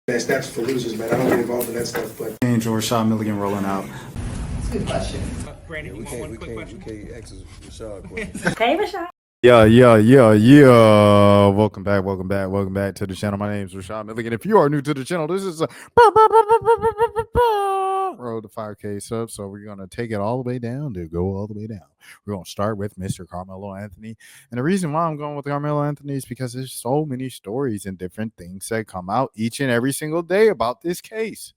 That's for losers, man. I don't get involved in that stuff. But Angel Rashad Milligan rolling out. That's a good question. Brandon, We you want one quick question? can't ask Rashad questions. Hey, Rashad. Yeah. Welcome back to the channel. My name is Rashad Milligan. If you are new to the channel, this is a road to 5K subs. So we're gonna take it all the way down to go all the way down. We're gonna start with Mr. Karmelo Anthony, and the reason why I'm going with Karmelo Anthony is because there's so many stories and different things that come out each and every single day about this case.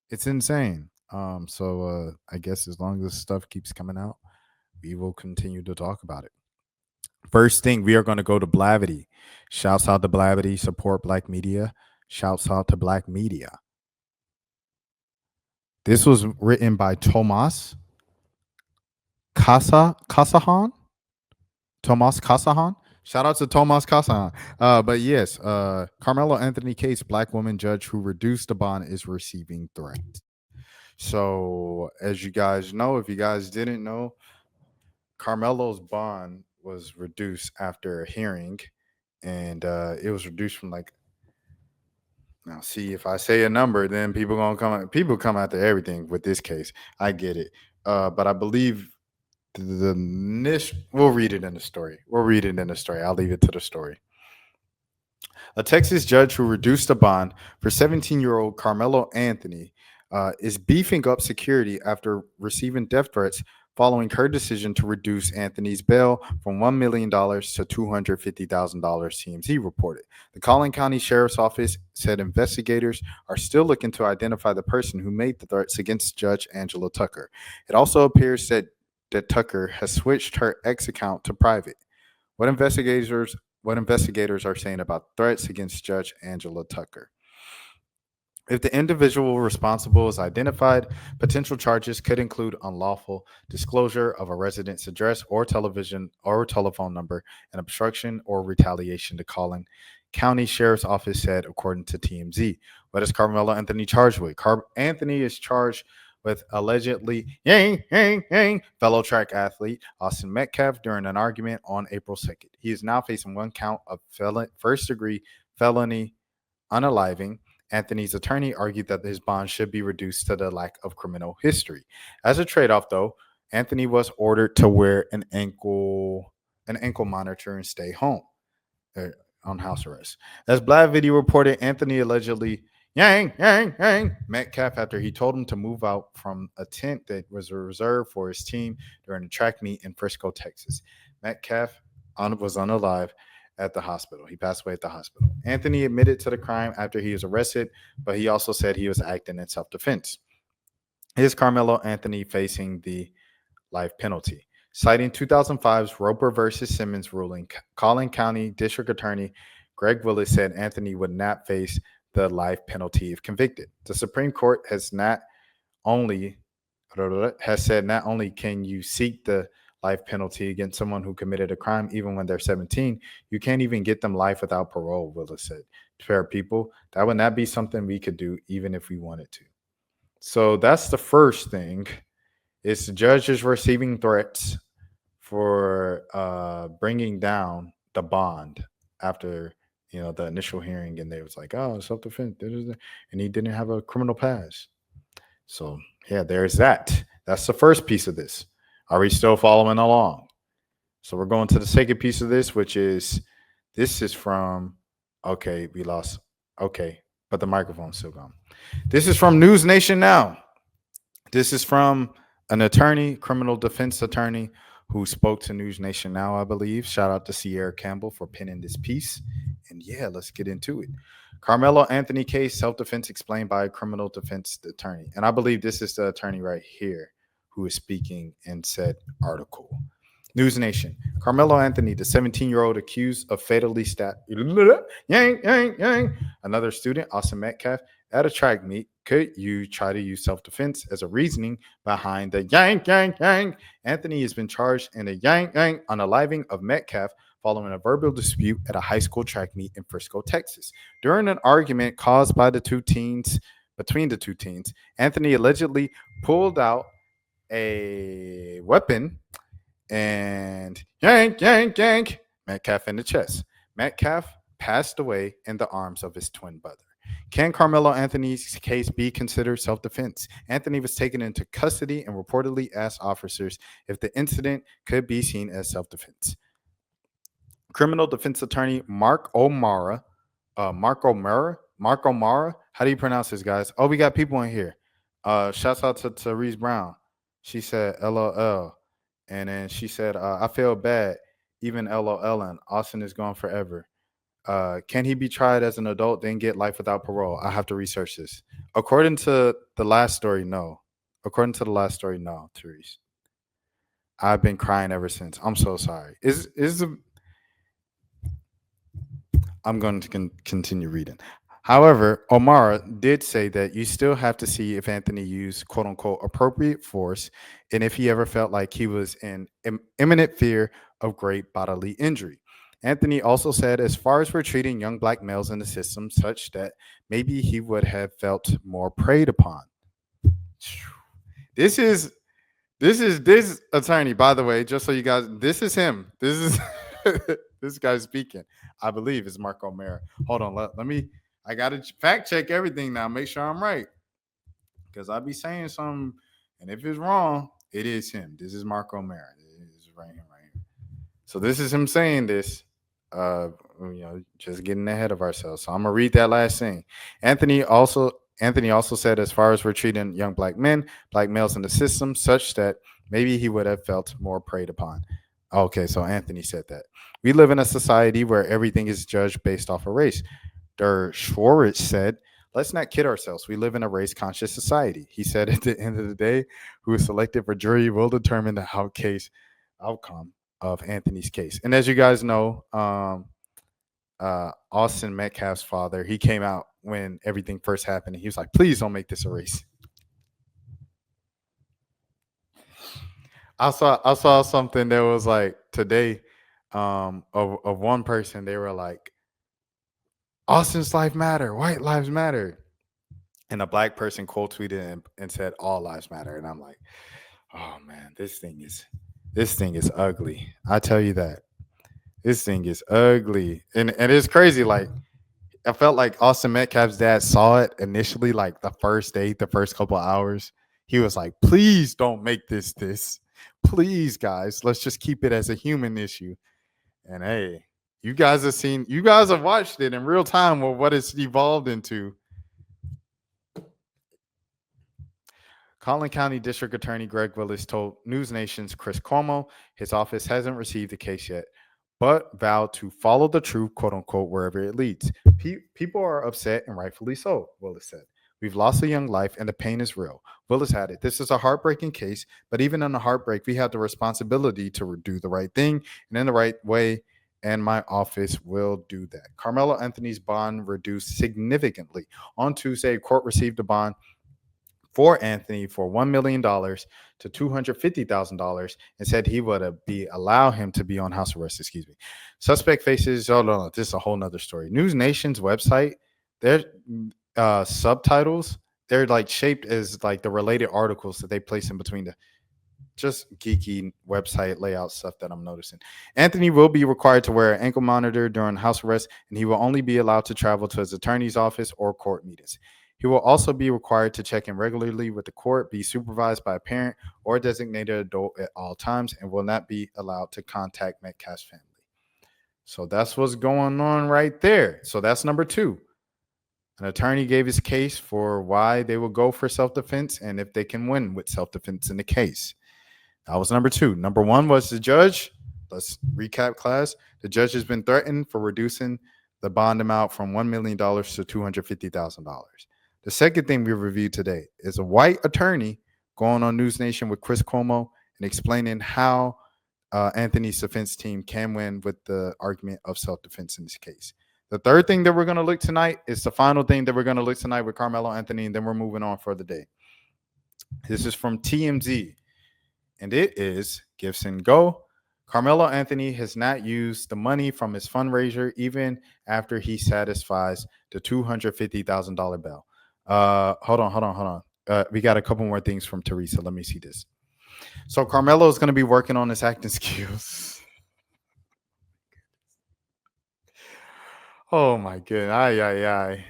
It's insane. So I guess as long as this stuff keeps coming out, we will continue to talk about it. First thing, we are going to go to Blavity. Shouts out to Blavity. Support Black media. Shouts out to Black media. This was written by Tomas Casahan. Tomas Casahan. Shout out to Tomas Casahan. But yes, Karmelo Anthony case, Black woman judge who reduced the bond is receiving threats. So as you guys know, if you guys didn't know, Karmelo's bond was reduced after a hearing, and it was reduced from now see, if I say a number, then people come after everything with this case. I get it. But I believe we'll read it in the story. I'll leave it to the story. A Texas judge who reduced the bond for 17-year-old Karmelo Anthony is beefing up security after receiving death threats following her decision to reduce Anthony's bail from $1 million to $250,000, TMZ reported. The Collin County Sheriff's Office said investigators are still looking to identify the person who made the threats against Judge Angela Tucker. It also appears that Tucker has switched her X account to private. What investigators are saying about threats against Judge Angela Tucker. If the individual responsible is identified, potential charges could include unlawful disclosure of a resident's address or telephone number, and obstruction or retaliation, the Collin County Sheriff's Office said, according to TMZ. What is Karmelo Anthony charged with? Anthony is charged with allegedly fellow track athlete Austin Metcalf during an argument on April 2nd. He is now facing one count of first-degree felony unaliving. Anthony's attorney argued that his bond should be reduced to the lack of criminal history. As a trade-off, though, Anthony was ordered to wear an ankle monitor and stay home on house arrest. As Black Video reported, Anthony allegedly Metcalf after he told him to move out from a tent that was reserved for his team during a track meet in Frisco, Texas. Metcalf was unalive at the hospital. He passed away at the hospital. Anthony admitted to the crime after he was arrested, but he also said he was acting in self-defense. Is Karmelo Anthony facing the life penalty? Citing 2005's Roper versus Simmons ruling, Collin County District Attorney Greg Willis said Anthony would not face the life penalty if convicted. The Supreme Court has said not only can you seek the life penalty against someone who committed a crime even when they're 17, you can't even get them life without parole, Willis said. Fair people, that would not be something we could do even if we wanted to. So that's the first thing. It's the judges receiving threats for bringing down the bond after the initial hearing, and they was like, oh, self-defense, and he didn't have a criminal past. So yeah, there's that. That's the first piece of this. Are we still following along? So we're going to the second piece of this, which is, this is from, okay, we lost, okay, but the microphone's still gone. This is from News Nation Now. This is from an attorney, criminal defense attorney, who spoke to News Nation Now, I believe. Shout out to Sierra Campbell for penning this piece. And yeah, let's get into it. Karmelo Anthony case, self-defense explained by a criminal defense attorney. And I believe this is the attorney right here who is speaking in said article. News Nation. Karmelo Anthony, the 17-year-old accused of fatally another student, Austin Metcalf, at a track meet. Could you try to use self-defense as a reasoning behind the Anthony has been charged in a unaliving of Metcalf following a verbal dispute at a high school track meet in Frisco, Texas. During an argument caused by between the two teens, Anthony allegedly pulled out a weapon and Metcalf in the chest. Metcalf passed away in the arms of his twin brother. Can Carmelo Anthony's case be considered self-defense? Anthony was taken into custody and reportedly asked officers if the incident could be seen as self-defense. Criminal defense attorney Mark O'Mara. How do you pronounce this, guys? Oh, we got people in here. Shouts out to Therese Brown. She said LOL. And then she said, I feel bad, even LOL, and Austin is gone forever. Can he be tried as an adult, then get life without parole? I have to research this. According to the last story, no. According to the last story, no, Therese. I've been crying ever since. I'm so sorry. I'm going to continue reading. However, Omara did say that you still have to see if Anthony used quote unquote appropriate force and if he ever felt like he was in imminent fear of great bodily injury. Anthony also said, as far as we're treating young black males in the system, such that maybe he would have felt more preyed upon. This is this attorney, by the way, just so you guys, this is him. This is this guy speaking. I believe is Mark O'Mara. Hold on, let me. I gotta fact check everything now. Make sure I'm right, because I be saying something, and if it's wrong, it is him. This is Mark O'Mara. This is right here, right here. So this is him saying this. Just getting ahead of ourselves. So I'm gonna read that last thing. Anthony also said, as far as we're treating young black males in the system, such that maybe he would have felt more preyed upon. Okay, so Anthony said that. We live in a society where everything is judged based off of race. Der Schwartz said, let's not kid ourselves. We live in a race-conscious society. He said, at the end of the day, who is selected for jury will determine the outcome of Anthony's case. And as you guys know, Austin Metcalf's father, he came out when everything first happened. And he was like, please don't make this a race. I saw something that was like today of one person. They were like, Austin's life matter, white lives matter. And a black person quote tweeted and said all lives matter. And I'm like, oh man, this thing is ugly. I tell you that. This thing is ugly. And it's crazy. Like, I felt like Austin Metcalf's dad saw it initially, like the first day, the first couple of hours. He was like, please don't make this. Please, guys, let's just keep it as a human issue. And hey, you guys have watched it in real time with what it's evolved into. Collin County District Attorney Greg Willis told News Nation's Chris Cuomo his office hasn't received the case yet, but vowed to follow the truth, quote unquote, wherever it leads. People are upset, and rightfully so, Willis said. We've lost a young life, and the pain is real. Willis added, this is a heartbreaking case, but even in the heartbreak, we have the responsibility to do the right thing and in the right way, and my office will do that. Carmelo Anthony's bond reduced significantly. On Tuesday, court received a bond for Anthony for $1 million to $250,000 and said he would allow him to be on house arrest. Excuse me. Suspect faces. Oh no, this is a whole nother story. News Nation's website, their subtitles, they're like shaped as like the related articles that they place in between the just geeky website layout stuff that I'm noticing. Anthony will be required to wear an ankle monitor during house arrest, and he will only be allowed to travel to his attorney's office or court meetings. He will also be required to check in regularly with the court, be supervised by a parent or a designated adult at all times, and will not be allowed to contact Metcalf's family. So that's what's going on right there. So that's number 2. An attorney gave his case for why they will go for self-defense and if they can win with self-defense in the case. That was number 2. Number 1 was the judge. Let's recap, class. The judge has been threatened for reducing the bond amount from $1 million to $250,000. The second thing we reviewed today is a white attorney going on News Nation with Chris Cuomo and explaining how Anthony's defense team can win with the argument of self-defense in this case. The third thing that we're going to look tonight is the final thing that we're going to look tonight with Carmelo Anthony, and then we're moving on for the day. This is from TMZ, and it is Gibson Go. Carmelo Anthony has not used the money from his fundraiser even after he satisfies the $250,000 bail. Hold on. We got a couple more things from Teresa. Let me see this. So Carmelo is going to be working on his acting skills. Oh my goodness.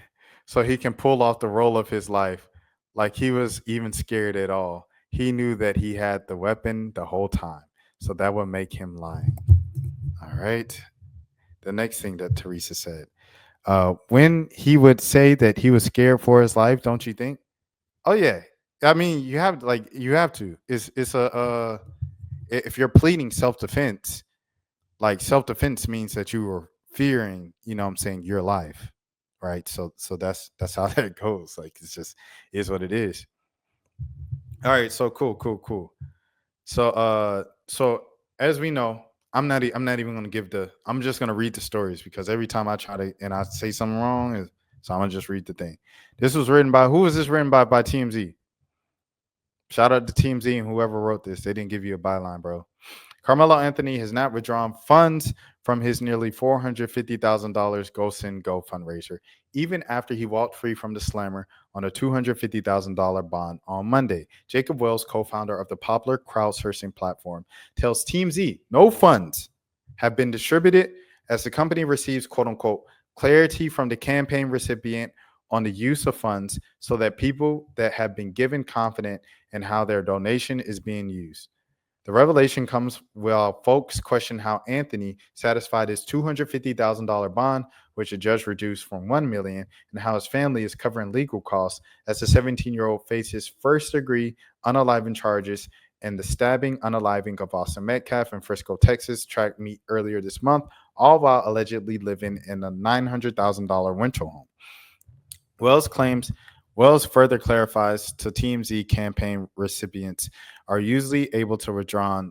so he can pull off the role of his life like he was even scared at all. He knew that he had the weapon the whole time. So that would make him lying. All right. The next thing that Teresa said. When he would say that he was scared for his life, don't you think? Oh yeah. I mean, you have to. It's a if you're pleading self-defense, like self-defense means that you were fearing, what I'm saying, your life, right? So that's how that goes. Like it's just is what it is. All right, so cool. So as we know, I'm not even gonna give the I'm just gonna read the stories because every time I try to and I say something wrong, so I'm gonna just read the thing. This was written by who was this written by TMZ? Shout out to TMZ and whoever wrote this. They didn't give you a byline, bro. Carmelo Anthony has not withdrawn funds from his nearly $450,000 Go Send Go fundraiser, even after he walked free from the slammer on a $250,000 bond on Monday. Jacob Wells, co-founder of the popular crowdsourcing platform, tells TMZ no funds have been distributed as the company receives quote-unquote clarity from the campaign recipient on the use of funds so that people that have been given confident in how their donation is being used. The revelation comes while folks question how Anthony satisfied his $250,000 bond, which a judge reduced from $1 million, and how his family is covering legal costs as the 17-year-old faces first-degree unaliving charges in the stabbing, unaliving of Austin Metcalf in Frisco, Texas, track meet earlier this month, all while allegedly living in a $900,000 rental home. Wells further clarifies to TMZ campaign recipients are usually able to withdraw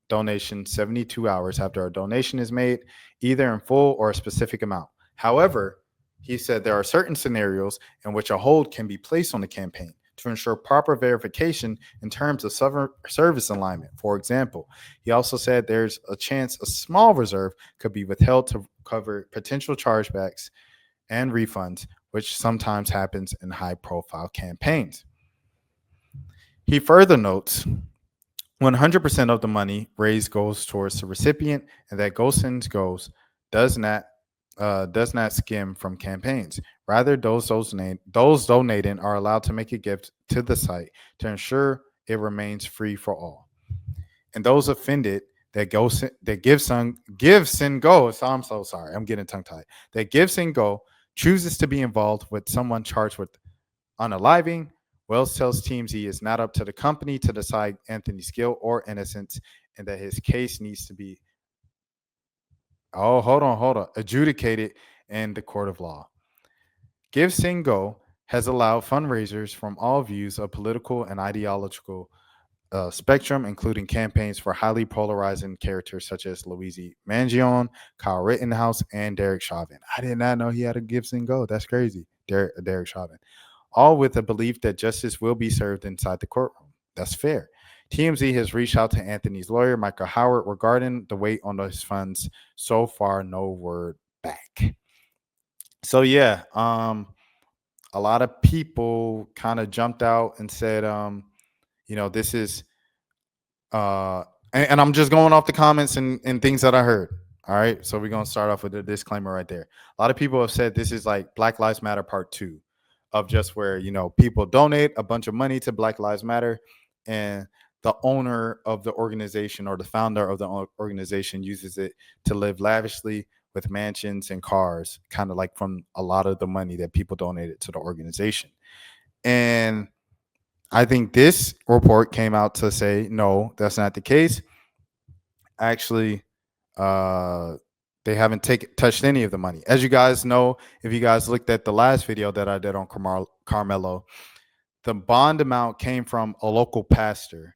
donation 72 hours after a donation is made, either in full or a specific amount. However, he said there are certain scenarios in which a hold can be placed on the campaign to ensure proper verification in terms of service alignment. For example, he also said there's a chance a small reserve could be withheld to cover potential chargebacks and refunds, which sometimes happens in high-profile campaigns. He further notes 100% of the money raised goes towards the recipient, and that GoSend Goes does not skim from campaigns. Rather, those donating are allowed to make a gift to the site to ensure it remains free for all. And those offended that GiveSend Go. So I'm so sorry, I'm getting tongue tied. That GiveSend Go chooses to be involved with someone charged with unaliving. Wells tells teams he is not up to the company to decide Anthony's guilt or innocence, and that his case needs to be hold on, adjudicated in the court of law. GiveSend Go has allowed fundraisers from all views of political and ideological spectrum, including campaigns for highly polarizing characters such as Luigi Mangione, Kyle Rittenhouse, and Derek Chauvin. I did not know he had a GiveSend Go. That's crazy. Derek Chauvin. All with the belief that justice will be served inside the courtroom. That's fair. TMZ has reached out to Anthony's lawyer, Michael Howard, regarding the weight on those funds. So far, no word back. So yeah, a lot of people kind of jumped out and said, this is and I'm just going off the comments and things that I heard. All right. So we're going to start off with a disclaimer right there. A lot of people have said this is like Black Lives Matter part 2 of just where, people donate a bunch of money to Black Lives Matter, and the owner of the organization or the founder of the organization uses it to live lavishly with mansions and cars, kind of like from a lot of the money that people donated to the organization. And I think this report came out to say, no, that's not the case. Actually, they haven't touched any of the money. As you guys know, if you guys looked at the last video that I did on Carmelo, the bond amount came from a local pastor.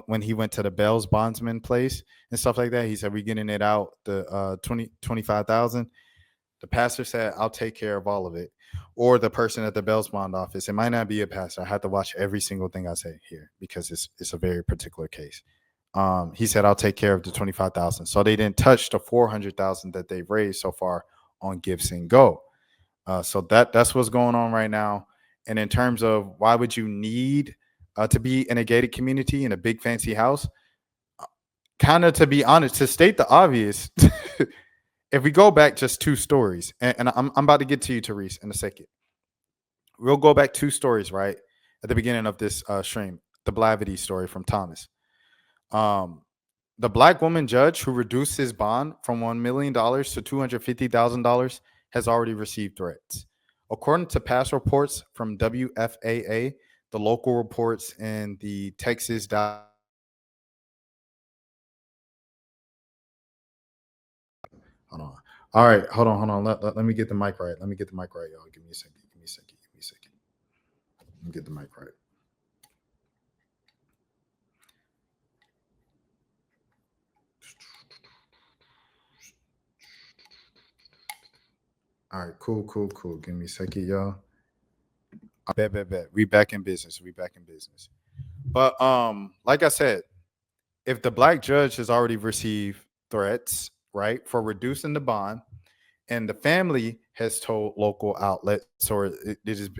When he went to the Bell's bondsman place and stuff like that, he said, we're getting it out, the 25,000. The pastor said, I'll take care of all of it. Or the person at the Bell's bond office. It might not be a pastor. I have to watch every single thing I say here because it's a very particular case. He said, I'll take care of the 25,000. So they didn't touch the 400,000 that they've raised so far on GiveSend Go. So that's what's going on right now. And in terms of why would you need to be in a gated community in a big fancy house, kind of, to be honest, to state the obvious, if we go back just 2 stories, and I'm about to get to you, Therese, in a second. we'll go back 2 stories, right? At the beginning of this stream, the Blavity story from Thomas. Um, the black woman judge who reduced his bond from $1 million to $250,000 has already received threats. According to past reports from WFAA, the local reports in the Texas. Hold on. All right, hold on. Let me get the mic right. Let me get the mic right, y'all. Give me a second. Give me a second. Give me a second. Let me get the mic right. All right, cool. Give me a second, y'all. Bet. We back in business. We back in business. But like I said, if the black judge has already received threats, right, for reducing the bond, and the family has told local outlets, or it has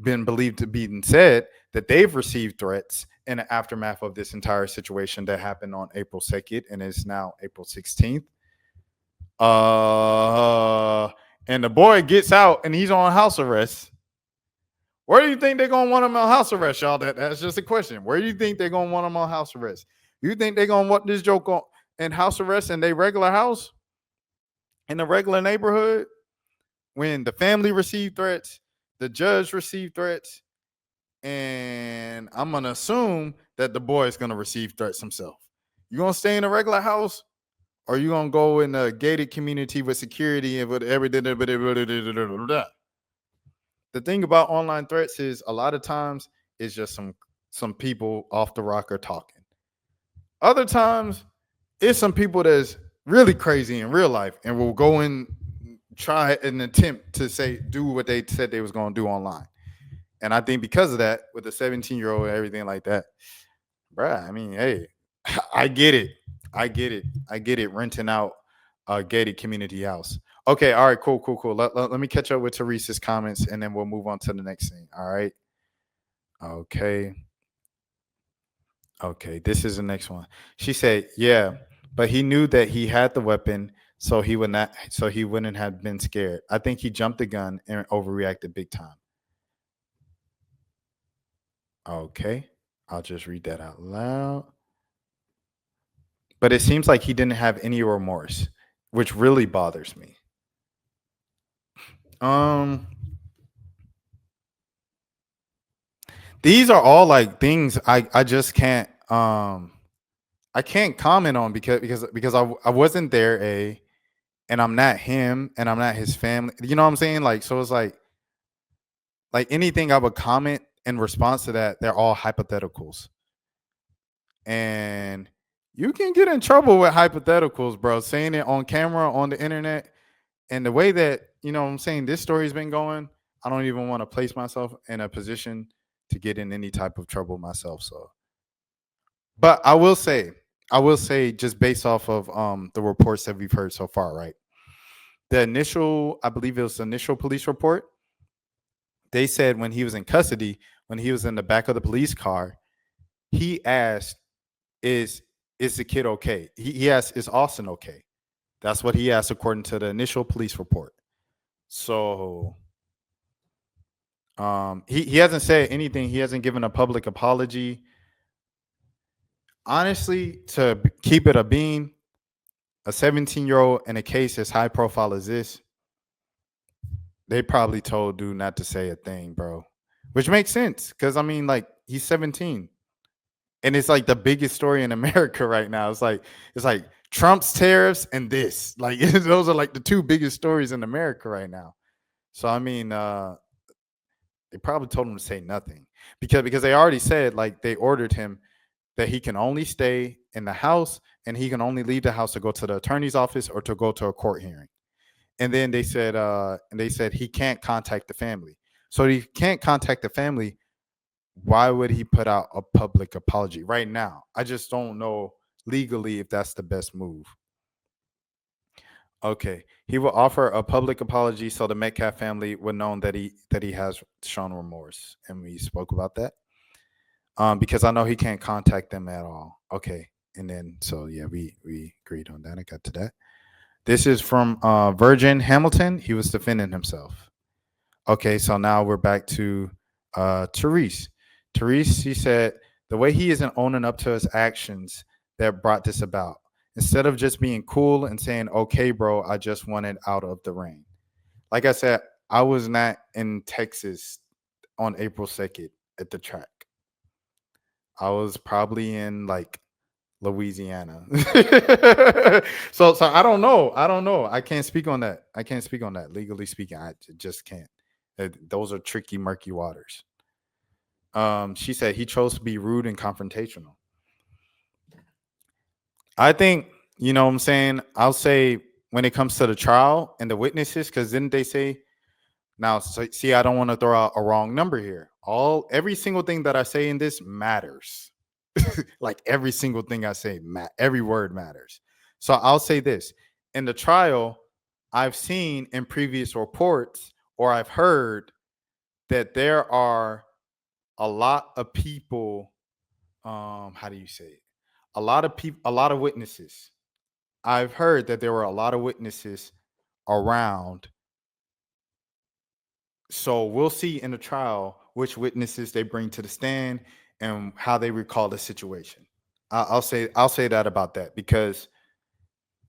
been believed to be said that they've received threats in the aftermath of this entire situation that happened on April 2nd and is now April 16th. And the boy gets out and he's on house arrest. Where do you think they're gonna want him on house arrest, y'all? That's just a question. Where do you think they're gonna want him on house arrest? You think they're gonna want this joke on in house arrest in their regular house, in the regular neighborhood? When the family received threats, the judge received threats, and I'm gonna assume that the boy is gonna receive threats himself. You gonna stay in a regular house, or you gonna go in a gated community with security and with everything? The thing about online threats is a lot of times it's just some people off the rocker talking. Other times it's some people that's really crazy in real life and will go and try an attempt to do what they said they was going to do online. And I think because of that, with a 17-year-old and everything like that, bruh, I mean, hey, I get it renting out a gated community house. Okay, all right, cool. Let me catch up with Teresa's comments and then we'll move on to the next thing. All right. Okay, this is the next one. She said, "Yeah, but he knew that he had the weapon, so he wouldn't have been scared. I think he jumped the gun and overreacted big time." Okay, I'll just read that out loud. But it seems like he didn't have any remorse, which really bothers me. These are all like things I just can't I can't comment on because I wasn't there, and I'm not him and I'm not his family. You know what I'm saying? Like, so it's like anything I would comment in response to that, they're all hypotheticals. And you can get in trouble with hypotheticals, bro. Saying it on camera, on the internet, and the way that, you know what I'm saying, this story's been going, I don't even want to place myself in a position to get in any type of trouble myself. So, but I will say, just based off of the reports that we've heard so far, right? The initial, I believe it was the initial police report, they said when he was in custody, when he was in the back of the police car, he asked, is the kid okay? He asked, is Austin okay? That's what he asked according to the initial police report. So he hasn't said anything. He hasn't given a public apology. Honestly, to keep it a bean, a 17-year-old in a case as high profile as this, they probably told dude not to say a thing, bro. Which makes sense because I mean, like, he's 17, and it's like the biggest story in America right now. It's like Trump's tariffs and this. Like, those are like the two biggest stories in America right now. So I mean, they probably told him to say nothing because they already said, like, they ordered him that he can only stay in the house and he can only leave the house to go to the attorney's office or to go to a court hearing. And then they said he can't contact the family. So he can't contact the family. Why would he put out a public apology right now? I just don't know legally if that's the best move. Okay, he will offer a public apology so the Metcalf family would know that he has shown remorse, and we spoke about that. Because I know he can't contact them at all. Okay, and then so yeah, we agreed on that. I got to that. This is from Virgin Hamilton. He was defending himself. Okay, so now we're back to Therese. Therese, she said the way he isn't owning up to his actions that brought this about. Instead of just being cool and saying, "Okay, bro, I just wanted out of the rain." Like I said, I was not in Texas on April 2nd at the track. I was probably in like Louisiana. So I don't know. I don't know. I can't speak on that. I can't speak on that. Legally speaking, I just can't. Those are tricky, murky waters. She said he chose to be rude and confrontational. I think, you know what I'm saying? I'll say when it comes to the trial and the witnesses, because didn't they say now, so, see, I don't want to throw out a wrong number here. Every single thing that I say in this matters. Like every single thing I say, every word matters. So I'll say this: in the trial, I've seen in previous reports, or I've heard that there are a lot of people. How do you say it? A lot of people, a lot of witnesses. I've heard that there were a lot of witnesses around. So we'll see in the trial which witnesses they bring to the stand and how they recall the situation. I'll say that about that because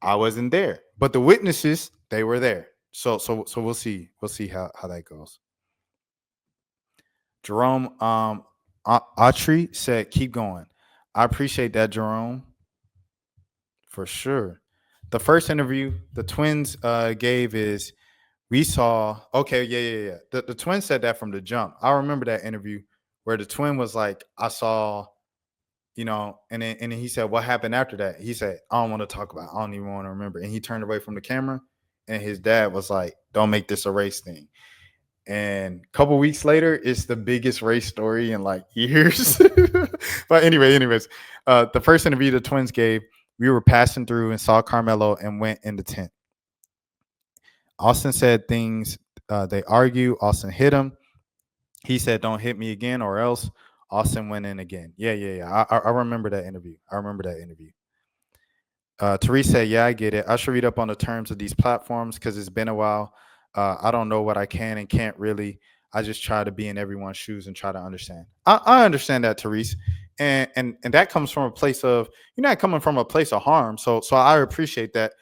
I wasn't there, but the witnesses they were there. So we'll see how that goes. Jerome Autry said, "Keep going." I appreciate that, Jerome, for sure. The first interview the twins gave is we saw. Okay, yeah. The twin said that from the jump. I remember that interview where the twin was like, "I saw." And then he said, "What happened after that?" He said, "I don't want to talk about it. I don't even want to remember." And he turned away from the camera. And his dad was like, "Don't make this a race thing." And a couple weeks later, it's the biggest race story in like years. But anyways, the first interview the twins gave, we were passing through and saw Carmelo and went in the tent. Austin said things. They argue. Austin hit him. He said, "Don't hit me again, or else." Austin went in again. Yeah. I remember that interview. Therese said, "Yeah, I get it. I should read up on the terms of these platforms because it's been a while. I don't know what I can and can't really. I just try to be in everyone's shoes and try to understand." I understand that, Therese, and that comes from a place of you're not coming from a place of harm. So I appreciate that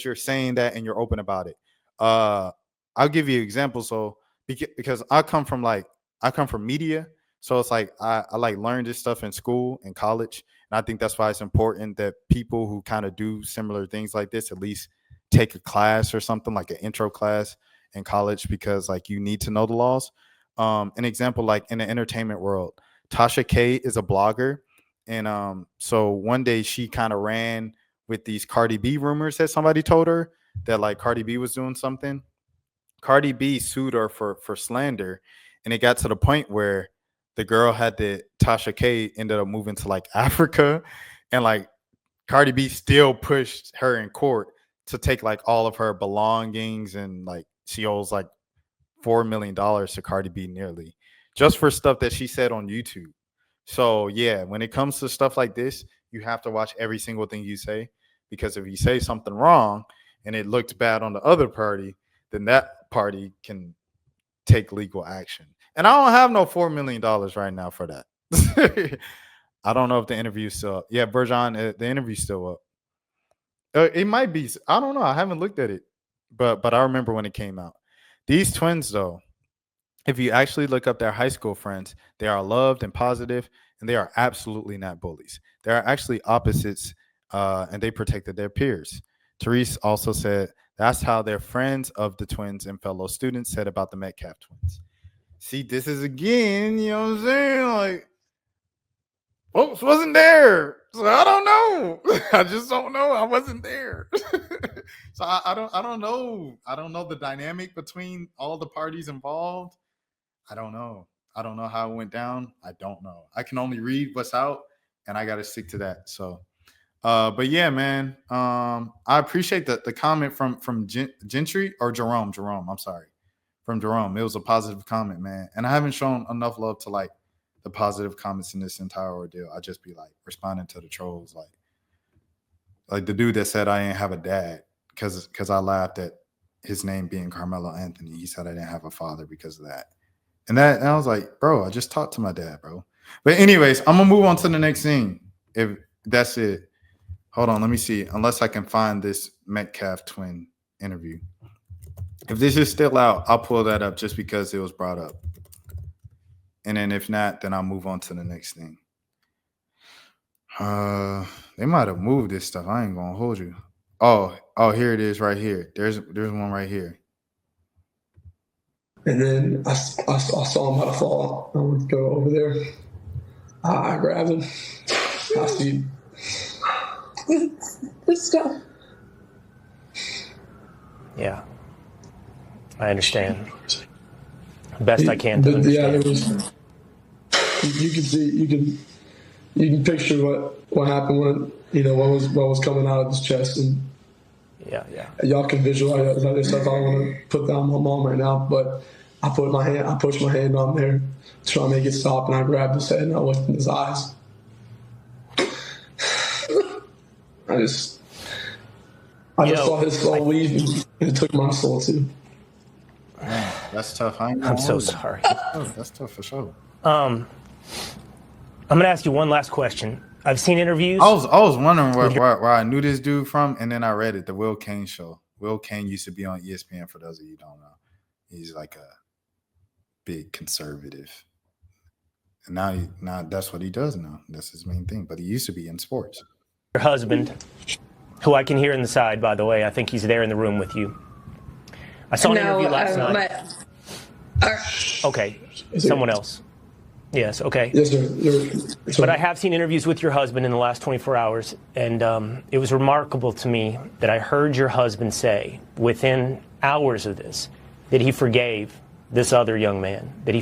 you're saying that and you're open about it. Uh, I'll give you examples. So because I come from media, so it's like I like learned this stuff in school and college. And I think that's why it's important that people who kind of do similar things like this at least take a class or something like an intro class in college because like you need to know the laws. An example, like in the entertainment world, Tasha K is a blogger. And so one day she kind of ran with these Cardi B rumors that somebody told her that like Cardi B was doing something. Cardi B sued her for slander, and it got to the point where the girl had to Tasha K ended up moving to like Africa, and like Cardi B still pushed her in court to take like all of her belongings, and like she owes like $4 million to Cardi B nearly just for stuff that she said on YouTube. So yeah, when it comes to stuff like this, you have to watch every single thing you say because if you say something wrong and it looks bad on the other party, then that party can take legal action. And I don't have no $4 million right now for that. I don't know if the interview's still up. Yeah, Burjan, the interview's still up. It might be. I don't know. I haven't looked at it, but I remember when it came out. These twins, though, if you actually look up their high school friends, they are loved and positive, and they are absolutely not bullies. They are actually opposites, and they protected their peers. Therese also said that's how their friends of the twins and fellow students said about the Metcalf twins. See, this is again, you know what I'm saying? Like, folks wasn't there. So I don't know. I just don't know. I wasn't there. So I don't know. I don't know the dynamic between all the parties involved. I don't know. I don't know how it went down. I don't know. I can only read what's out and I gotta stick to that. So but yeah, man. I appreciate the comment from Gentry or Jerome. Jerome, I'm sorry. From Jerome. It was a positive comment, man. And I haven't shown enough love to like the positive comments in this entire ordeal. I just be like responding to the trolls, like the dude that said I ain't have a dad because I laughed at his name being Karmelo Anthony. He said I didn't have a father because of that. And I was like, bro, I just talked to my dad, bro. But anyways, I'm gonna move on to the next thing. If that's it. Hold on, let me see. Unless I can find this Metcalf twin interview. If this is still out, I'll pull that up just because it was brought up. And then if not, then I'll move on to the next thing. They might have moved this stuff. I ain't gonna hold you. Oh, here it is right here. There's one right here. And then I saw him about to fall. I went to go over there. I grabbed him. I see. Let's go. Yeah, I understand. Best I can to understand. Yeah, there was. You can see. You can picture what happened when what was coming out of his chest, and yeah. Y'all can visualize that stuff. I don't want to put down my mom right now, but I pushed my hand on there, trying to make it stop, and I grabbed his head and I looked in his eyes. I just saw his soul leave, and it took my soul too. That's tough. I'm so sorry. That's tough for sure. I'm gonna ask you one last question. I've seen interviews. I was wondering where I knew this dude from, and then I read it. The Will Cain show. Will Cain used to be on ESPN. For those of you who don't know, he's like a big conservative, and now that's what he does now. That's his main thing. But he used to be in sports. Your husband, who I can hear in the side, by the way, I think he's there in the room with you. I saw an interview last night. Okay, someone else. Yes, okay. Yes, sir. But I have seen interviews with your husband in the last 24 hours, and it was remarkable to me that I heard your husband say within hours of this that he forgave this other young man, and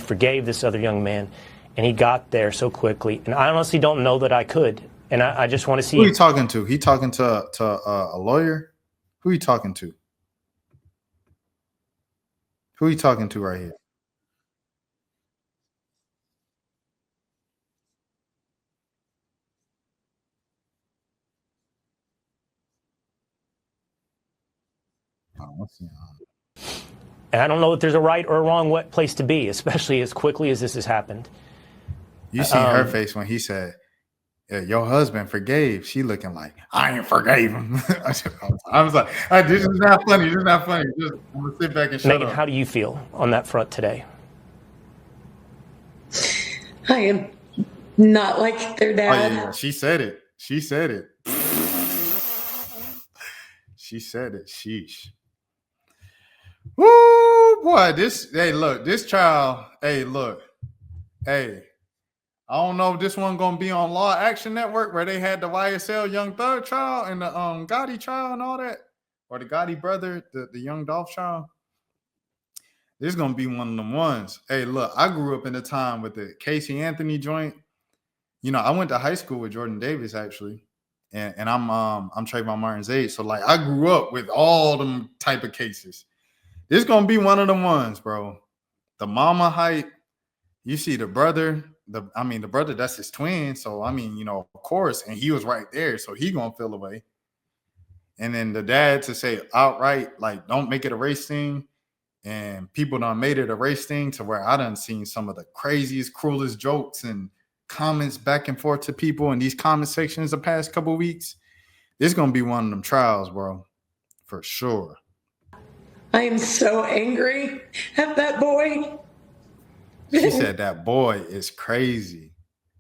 he got there so quickly. And I honestly don't know that I could, and I just want to see. Who are you talking to? He talking to a lawyer? Who are you talking to? Who are you talking to right here? And I don't know if there's a right or a wrong place to be, especially as quickly as this has happened. You seen her face when he said, yeah, your husband forgave. She looking like, I ain't forgave him. I was like, this is not funny. Just I'm gonna sit back and shut Megan, up. how do you feel on that front today? I am not like their dad. Oh, yeah. She said it. She said it. Sheesh. Woo, boy, this child, I don't know if this one gonna be on Law Action Network where they had the YSL Young Thug trial and the Gotti trial and all that, or the Gotti brother, the Young Dolph trial. This is gonna be one of them ones. Hey, look, I grew up in the time with the Casey Anthony joint. I went to high school with Jordan Davis actually, and I'm Trayvon Martin's age, so like I grew up with all them type of cases. This is gonna be one of them ones, bro. The mama hype. You see the brother, the brother, that's his twin. So, of course, and he was right there. So he going to feel away. And then the dad to say outright, like, don't make it a race thing. And people done made it a race thing to where I done seen some of the craziest, cruelest jokes and comments back and forth to people in these comment sections the past couple of weeks. This is going to be one of them trials, bro. For sure. I am so angry at that boy. She said that boy is crazy.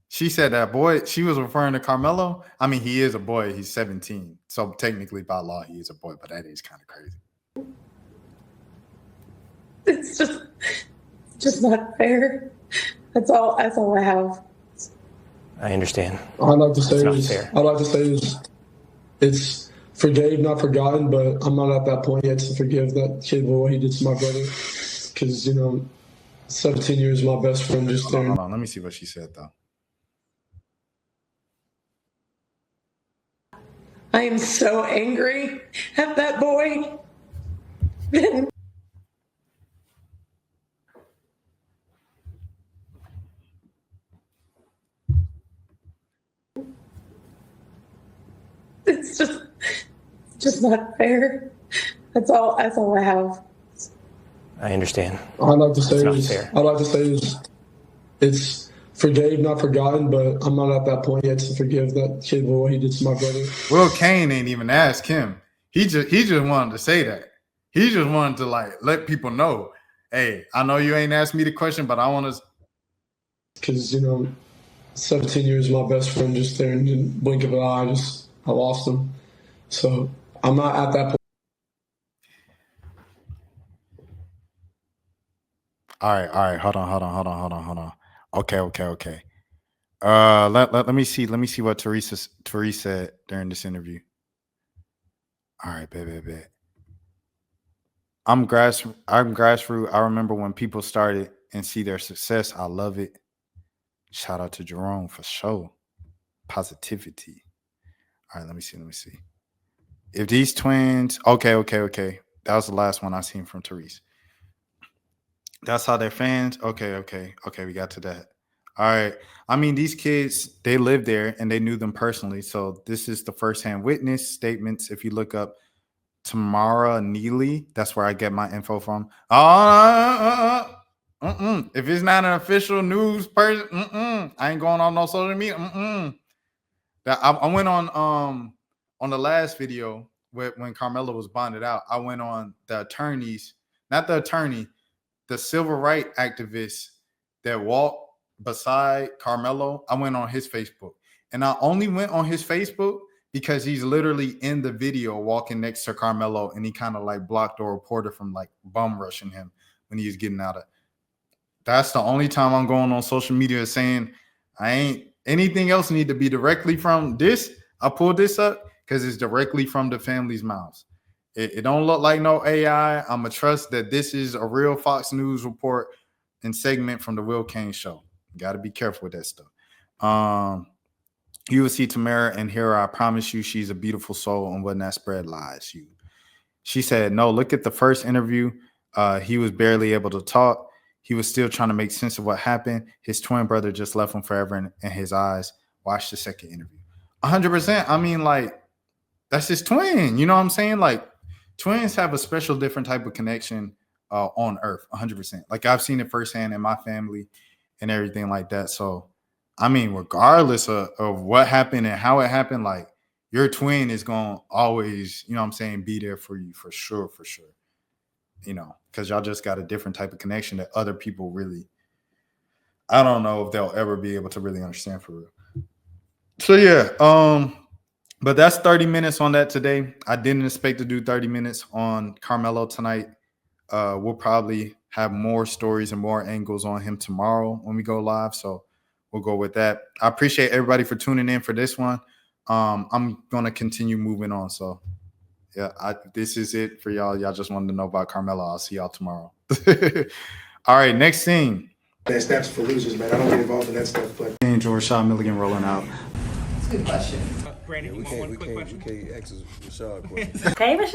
She said that boy, she was referring to Karmelo. He is a boy. He's 17. So technically by law, he is a boy, but that is kind of crazy. It's just not fair. That's all I have. I understand. I'd like to say is it's forgave, not forgotten, but I'm not at that point yet to forgive that kid for what he did to my brother. Because, 17 years, my best friend just there. Hold on. Let me see what she said, though. I am so angry at that boy. It's just not fair. That's all I have. I understand. I'd like to say That's not is, fair. I'd like to say is, it's forgave, not forgotten, but I'm not at that point yet to forgive that kid for what he did to my brother. Will Kane ain't even asked him. He just wanted to say that. He just wanted to like let people know, hey, I know you ain't asked me the question, but I want to. Because, 17 years, my best friend just there in the blink of an eye, I lost him. So I'm not at that point. All right. Hold on. Okay. Let me see what Therese said during this interview. All right, baby. I'm grassroots. I remember when people started and see their success. I love it. Shout out to Jerome for sure. Positivity. All right, let me see. If these twins, okay. That was the last one I seen from Therese. That's how they're fans. Okay. We got to that. All right. I mean, these kids, they lived there and they knew them personally. So this is the firsthand witness statements. If you look up Tamara Neely, that's where I get my info from. If it's not an official news person, I ain't going on no social media. I went on the last video when Karmelo was bonded out. I went on the attorneys, not the attorney, the civil rights activist that walked beside Karmelo. I went on his Facebook, and I only went on his Facebook because he's literally in the video walking next to Karmelo, and he kind of like blocked a reporter from like bum rushing him when he was getting out of. That's the only time I'm going on social media saying I ain't anything else need to be directly from this. I pulled this up because it's directly from the family's mouths. It don't look like no AI. I'm going to trust that this is a real Fox News report and segment from the Will Kane show. Got to be careful with that stuff. You will see Tamara and hear her. I promise you she's a beautiful soul and would not spread lies. She said, no, look at the first interview. He was barely able to talk. He was still trying to make sense of what happened. His twin brother just left him forever in his eyes. Watch the second interview. 100%. I mean, like, that's his twin. You know what I'm saying? Like, twins have a special, different type of connection on Earth. 100%. Like, I've seen it firsthand in my family and everything like that. So, I mean, regardless of what happened and how it happened, like, your twin is going to always, you know what I'm saying, be there for you for sure. Because y'all just got a different type of connection that other people really, I don't know if they'll ever be able to really understand for real. So yeah, but that's 30 minutes on that today. I didn't expect to do 30 minutes on Karmelo tonight. We'll probably have more stories and more angles on him tomorrow when we go live. So we'll go with that. I appreciate everybody for tuning in for this one. I'm going to continue moving on. So yeah, this is it for y'all. Y'all just wanted to know about Karmelo. I'll see y'all tomorrow. All right, next thing. That's for losers, man. I don't get involved in that stuff, but. Rashad Milligan rolling out. That's a good question. Brandon, we can't ask Rashad questions. Hey, Rashad.